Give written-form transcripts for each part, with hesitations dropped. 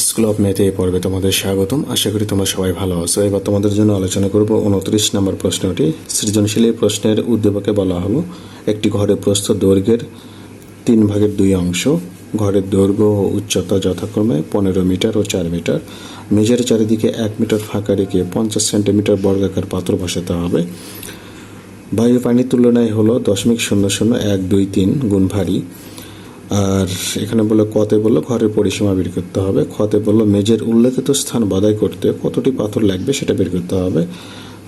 School of ম্যাথে এই পর্বে তোমাদের স্বাগতম। আশা করি তোমরা সবাই ভালো আছো। এবার তোমাদের জন্য আলোচনা করব 29 নম্বর প্রশ্নটি। সৃজনশীল এই প্রশ্নের উদ্দীপকে বলা হলো একটি ঘরের প্রস্থ দৈর্ঘ্যের 3/2 অংশ। ঘরের দৈর্ঘ্য ও উচ্চতা যথাক্রমে 15 মিটার ও 4 মিটার। মেঝের চারিদিকে 1 মিটার ফাঁকা রেখে 50 সেন্টিমিটার বর্গাকার পাত্র বসাতে হবে। বায়ু পানির তুলনায় হলো 0.00123 গুণ ভারী। আর এখানে বললো কতে বললো ঘরের পরিসীমা বের করতে হবে। খতে বললো মেঝের উল্লেখিত স্থান বাধাই করতে কতটি পাথর লাগবে সেটা বের করতে হবে।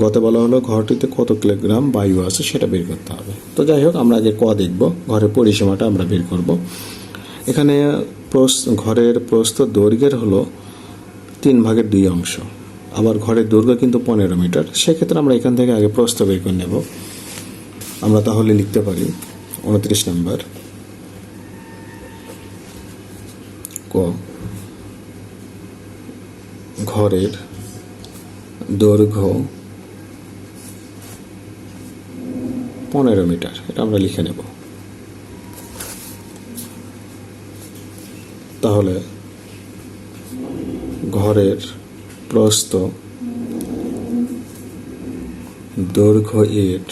গতে বলা হলো ঘরটিতে কত কিলোগ্রাম বায়ু আছে সেটা বের করতে হবে। তো যাই হোক, আমরা আগে দেখব, ঘরের পরিসীমাটা আমরা বের করব। এখানে ঘরের প্রস্থ দৈর্ঘ্যের হলো 3/2 অংশ। আবার ঘরের দৈর্ঘ্য কিন্তু 15 মিটার। সেক্ষেত্রে আমরা এখান থেকে আগে প্রস্থ বের করে নেব। আমরা তাহলে লিখতে পারি 29 নম্বর ক, ঘরের দৈর্ঘ্য 15 মিটার, এটা আমরা লিখে নেব। তাহলে ঘরের প্রস্থ দৈর্ঘ্য এর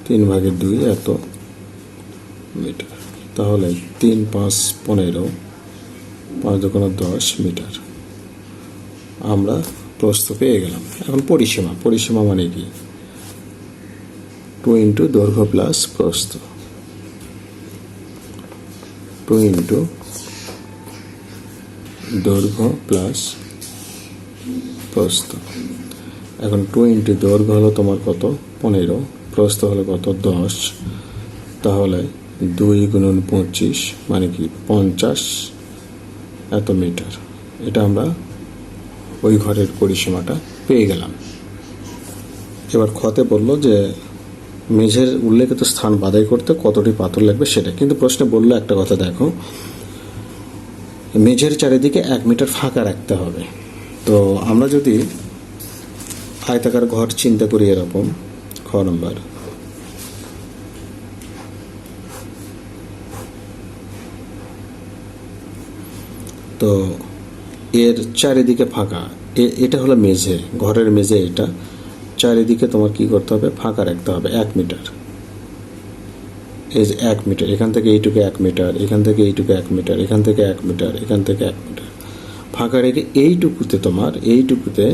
3/2 এত মিটার। তাহলে 3 5 15, 5 × 10 মিটার আমরা প্রস্থ পেয়ে গেলাম। এখন পরিসীমা মানে কি? 2 × দৈর্ঘ্য প্লাস প্রস্থ, 2 × দৈর্ঘ্য প্লাস প্রস্থ। এখন 2 × দৈর্ঘ্য হলো তোমার কত? 15, প্রস্থ হলো কত? 10। তাহলে 2 × 25 মানে কি? 50 এত মিটার। এটা আমরা ওই ঘরের পরিসীমাটা পেয়ে গেলাম। এবার খতে বললো যে মেঝের উল্লেখিত স্থান বাধাই করতে কতটি পাথর লাগবে সেটা। কিন্তু প্রশ্নে বললো একটা কথা, দেখো, মেঝের চারিদিকে 1 মিটার ফাঁকা রাখতে হবে। তো আমরা যদি আয়তাকার ঘর চিন্তা করি এরকম, খ নম্বর, তো এর চারিদিকে ফাঁকা, এটা হলো মেঝে, ঘরের মেঝে। এটা চারিদিকে তোমার কি করতে হবে? ফাঁকা রাখতে হবে 1 মিটার। এই যে 1 মিটার, এখান থেকে এইটুকু 1 মিটার, এখান থেকে এইটুকু 1 মিটার, এখান থেকে 1 মিটার, এখান থেকে 1 মিটার ফাঁকা রেখে এইটুকুতে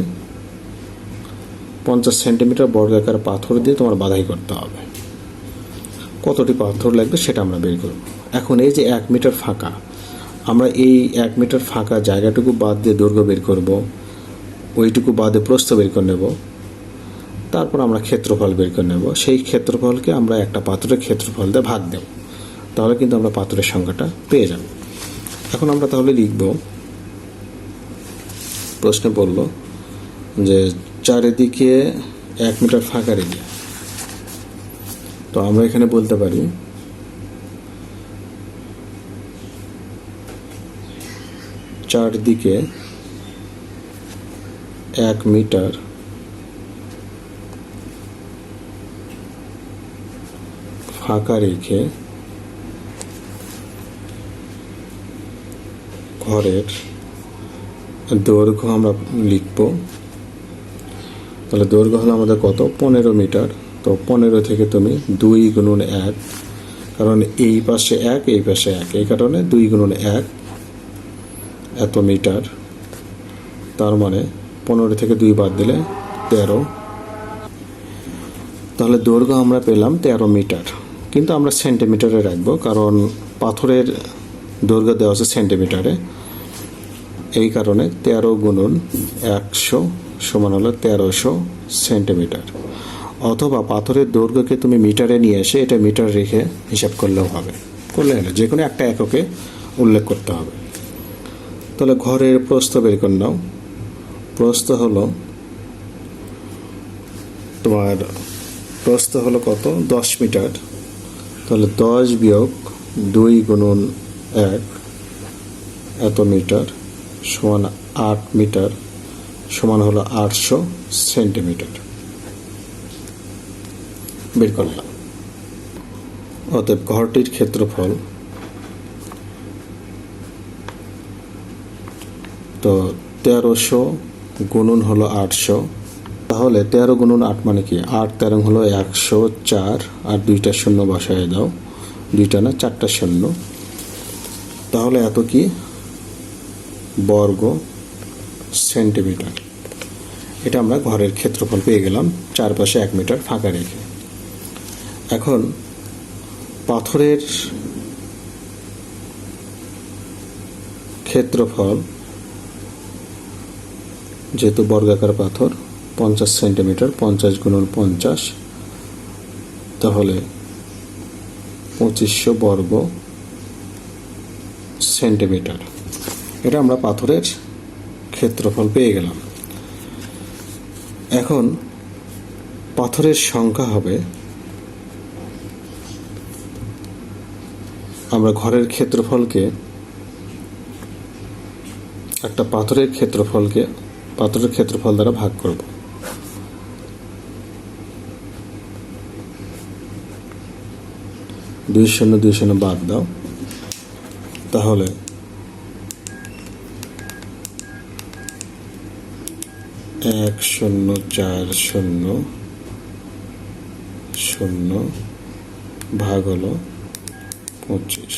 50 সেন্টিমিটার বর্গাকার পাথর দিয়ে তোমার বাধাই করতে হবে। কতটি পাথর লাগবে সেটা আমরা বের করব। এখন এই যে 1 মিটার ফাঁকা, আমরা এই 1 মিটার ফাঁকা জায়গাটুকু বাদ দিয়ে দৈর্ঘ্য বের করব, ওইটুকু বাদে প্রস্থ বের করে নেব, তারপর আমরা ক্ষেত্রফল বের করে নেব। সেই ক্ষেত্রফলকে আমরা একটা পাথরের ক্ষেত্রফল দিয়ে ভাগ দেব, তাহলে কিন্তু আমরা পাথরের সংখ্যাটা পেয়ে যাব। এখন আমরা তাহলে লিখব, প্রশ্নে বলল যে চারিদিকে 1 মিটার ফাঁকা রেখে, তো আমরা এখানে বলতে পারি চারদিকে 1 মিটার ফাঁকা রেখে ঘরের দৈর্ঘ্য আমরা লিখব। তাহলে দৈর্ঘ্য হলো আমাদের কত? 15 মিটার। তো 15 থেকে তুমি 2 × 1, কারণ এই পাশে 1 এই পাশে 1, এই কারণে 2 × 1 এত মিটার। তার মানে 15 থেকে 2 বাদ দিলে 13। তাহলে দৈর্ঘ্য আমরা পেলাম 13 মিটার। কিন্তু আমরা সেন্টিমিটারে রাখবো, কারণ পাথরের দৈর্ঘ্য দেওয়া আছে সেন্টিমিটারে। এই কারণে 13 × 100 সমান হলো 1300 সেন্টিমিটার। অথবা পাথরের দৈর্ঘ্যকে তুমি মিটারে নিয়ে এসে এটা মিটার রেখে হিসাব করলেও হবে, করলে হলো যে কোনো একটা এককে উল্লেখ করতে হবে। তাহলে ঘরের প্রস্থ বের করে নাও। প্রস্থ হলো তোমার কত? 10 মিটার। তাহলে 10 - 2 × 1 এত মিটার সমান 8 মিটার সমান হলো 800 সেন্টিমিটার বের করলাম। অতএব ঘরটির ক্ষেত্রফল তো 1300 গুণন হলো 800, তাহলে 13 গুণন 8 মানে কি 8 13 হলো 104, আর 2টা শূন্য বসায় দাও, 2টা না 4টা শূন্য, তাহলে এত কি বর্গ সেন্টিমিটার। এটা আমরা ঘরের ক্ষেত্রফল পেয়ে গেলাম চারপাশে 1 মিটার ফাঁকা রেখে। এখন পাথরের ক্ষেত্রফল, যেহেতু বর্গাকার পাথর 50 সেন্টিমিটার, 50 গুণন 50, তাহলে 2500 বর্গ সেন্টিমিটার। এটা আমরা পাথরের ক্ষেত্রফল পেয়ে গেলাম। এখন পাথরের সংখ্যা হবে, আমরা ঘরের ক্ষেত্রফলকে একটা পাথরের ক্ষেত্রফল দ্বারা ভাগ করব। দুই শূন্য বাদ দাও, তাহলে 1040 ভাগ হলো 25,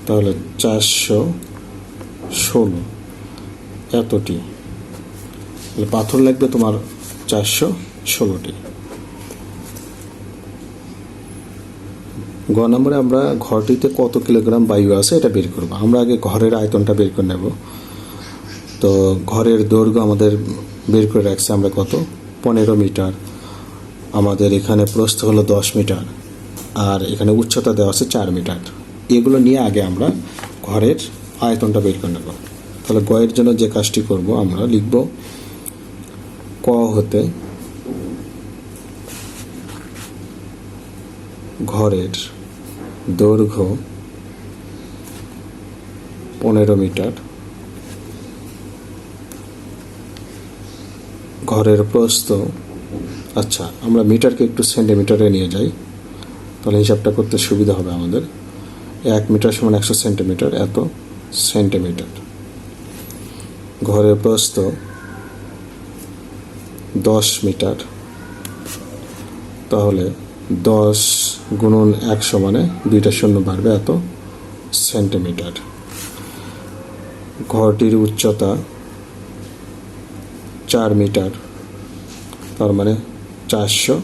তাহলে 416 এতটি। তাহলে পাথর লাগবে তোমার 416টি। গ নম্বরে আমরা ঘরটিতে কত কিলোগ্রাম বায়ু আছে এটা বের করব। আমরা আগে ঘরের আয়তনটা বের করে নেব। তো ঘরের দৈর্ঘ্য আমাদের বের করে রাখছি আমরা কত, 15 মিটার। আমাদের এখানে প্রস্থ হলো 10 মিটার, আর এখানে উচ্চতা দেওয়া আছে 4 মিটার। এগুলো নিয়ে আগে আমরা ঘরের আয়তনটা বের করে নেব। তাহলে গয়ের জন্য যে কাজটি করব, আমরা লিখব ক হতে ঘরের দৈর্ঘ্য 15 মিটার, ঘরের প্রস্থ, আচ্ছা আমরা মিটারকে একটু সেন্টিমিটারে নিয়ে যাই, তাহলে হিসাবটা করতে সুবিধা হবে আমাদের। 1 মিটার সমান 100 সেন্টিমিটার, এত সেন্টিমিটার। ঘরের প্রস্থ 10 মিটার, তাহলে 10 গুণন 100 মানে 2টা শূন্য বাড়বে, এত সেন্টিমিটার। ঘরটির উচ্চতা 4 মিটার, তার মানে 400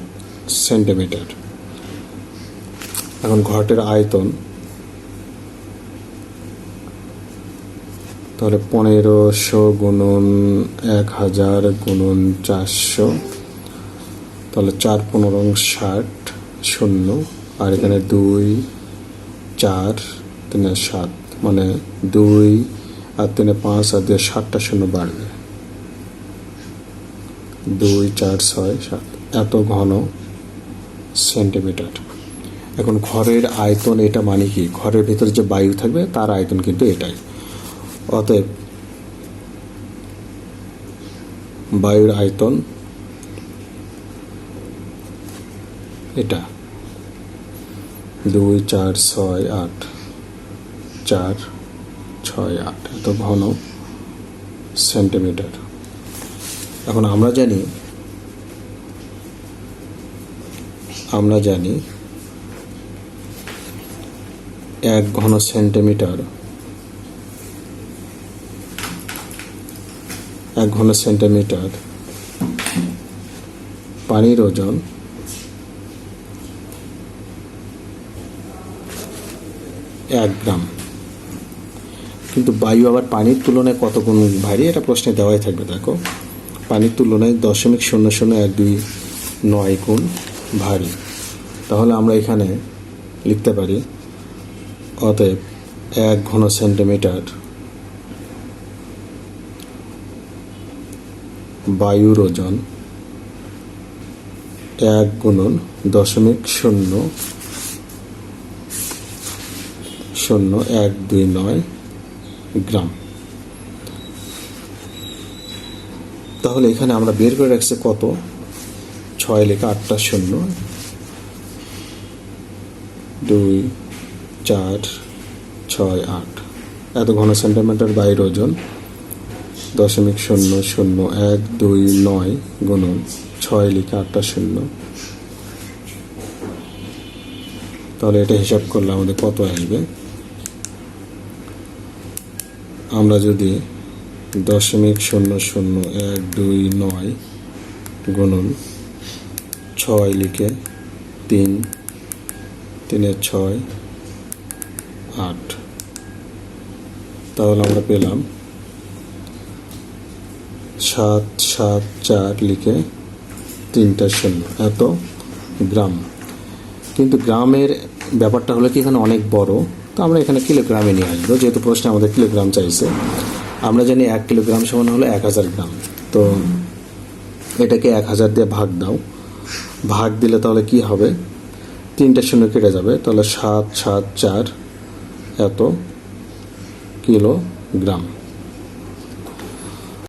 সেন্টিমিটার। এখন ঘরটির আয়তন, তাহলে 1500 গুণন 1000 গুণন 400, তাহলে 4 15 60 শূন্য, আর এখানে 2 4 3 7 মানে 2 আর 3 5 আর 2 7টা শূন্য বাড়বে, 2 4 6 7 এত ঘন সেন্টিমিটার। এখন ঘরের আয়তন এটা মানে কি, ঘরের ভিতরে যে বায়ু থাকবে তার আয়তন কিন্তু এটাই। অতএব বায়ুর আয়তন এটা 2 4 6 8 4 6 8 এত ঘন সেন্টিমিটার। এখন আমরা জানি 1 ঘন সেন্টিমিটার, 1 ঘন সেন্টিমিটার পানির ওজন 1 গ্রাম। কিন্তু বায়ু আবার পানির তুলনায় কত গুণ ভারী, এটা প্রশ্নে দেওয়াই থাকবে। দেখো, পানির তুলনায় 0.00129 গুণ ভারী। তাহলে আমরা এখানে লিখতে পারি, অতএব 1 ঘন সেন্টিমিটার বায়ুর ওজন 1 গুণন 0.00129 গ্রাম। তাহলে এখানে আমরা বের করে রাখছি কত, 6 লেখা 8টা শূন্য, 2 4 6 8 এত ঘন সেন্টিমিটার বায়ুর ওজন .0001229 গুণন 6 লিখে 8টা শূন্য, তাহলে এটা হিসাব করলে আমাদের কত আসবে? আমরা যদি 0.00129 গুণন 6 লিখে 3 3 6 8, তাহলে আমরা পেলাম 774 লিখে 3টা শূন্য এত গ্রাম। কিন্তু গ্রামের ব্যাপারটা হলো কি এখানে অনেক বড়, তো আমরা এখানে কিলোগ্রামে নিয়ে আসবো, যেহেতু প্রশ্নে আমাদের কিলোগ্রাম চাইছে। আমরা জানি 1 কিলোগ্রাম সমান হলো 1000 গ্রাম, তো এটাকে 1000 দিয়ে ভাগ দাও, ভাগ দিলে তাহলে কি হবে? 3টা শূন্য কেটে যাবে, তাহলে 774 এত কিলোগ্রাম।